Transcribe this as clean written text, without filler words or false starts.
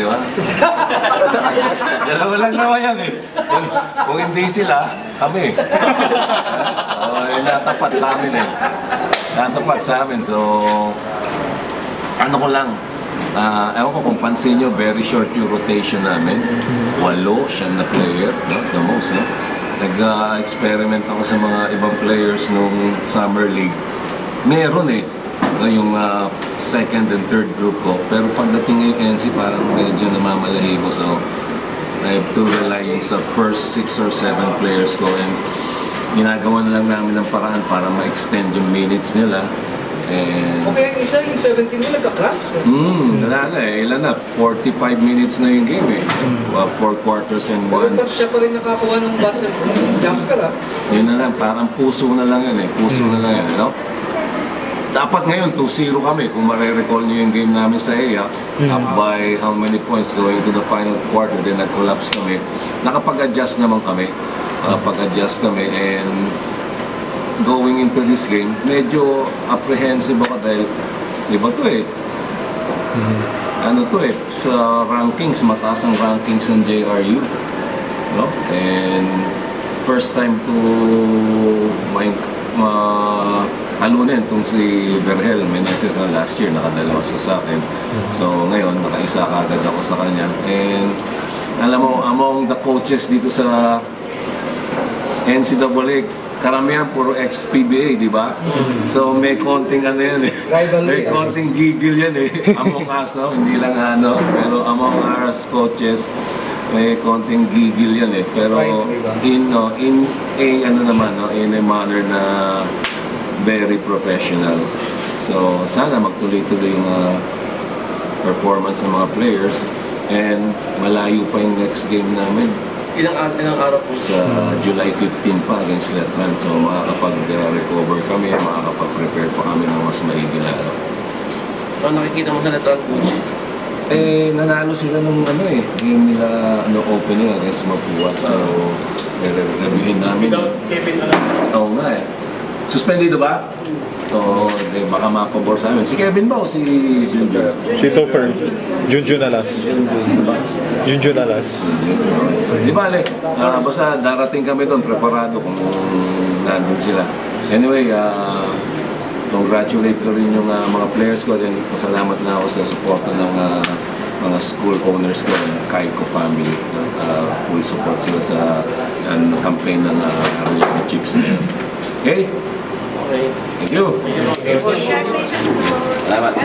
ba? Dalawa lang naman yan eh. Kung hindi sila, kami. Natapat sa amin eh. Natapat sa amin. So, ano ko lang, ewan ko kung pansin nyo, very short yung rotation namin. 8 siya na player, no? The most, no? Nag-experiment ako sa mga ibang players nung Summer League. Meron eh, yung second and third group ko. Pero pagdating yung NC, parang medyo namamalahibo. So, I have to rely sa first 6 or 7 players ko. And ginagawa na lang namin ng paraan para ma-extend yung minutes nila. And okay, isa yung 17 nila nagka-cramps eh. Wala na eh. Ilan na? 45 minutes na yung game eh. 4 quarters and 1. Pero siya pa rin nakakuha ng basket jumper ah. Yun na lang, parang puso na lang yan eh. Puso na lang yan, no? Dapat ngayon, 2-0 kami. Kung marirecall nyo yung game namin sa EA, up by how many points going to the final quarter, then nag-collapse kami. Nakapag-adjust naman kami. Nakapag-adjust kami and going into this game, medyo apprehensive ako dahil iba to eh. Ano to eh, sa rankings, mataas ang rankings ng JRU. No? And first time to halunin itong si Vergel Meneses na last year, nakadalawa siya sa akin. So ngayon, nakaisa kagad ako sa kanya. And alam mo, among the coaches dito sa NCAA, karamihan puro ex-PBA, di ba? So may konting ano yan eh. May konting gigil yan eh. Among us, no? Hindi lang ano. Pero among us coaches, may konting gigil yan eh. Pero in a manner na very professional. So sana magtuloy-tuloy yung performance ng mga players. And malayo pa yung next game namin. Ilang araw po? Sa July 15 pa against Letland. So makakapag-recover kami, makakapag-prepare pa kami ng mas maigi na araw. So nakikita mo sa Letland coach? Nanalo sila nung game nila opening against Mapua. So reviewin namin. Oo nga eh. Suspendido ba? So, baka mapabor sa amin. Si Kevin ba o si Junjun? Si Topher. Junjun Alas. Junjun Alas. Di ba, Ale? Basta darating kami doon, preparado kung nandun sila. Anyway, congratulate ko rin yung mga players ko. Then, pasalamat na ako sa suporta ng mga school owners ko, ng Kaiko family. Full support sila sa campaign ng Arellano Chips na yun. Okay? Okay. Thank you. Congratulations po. Salamat.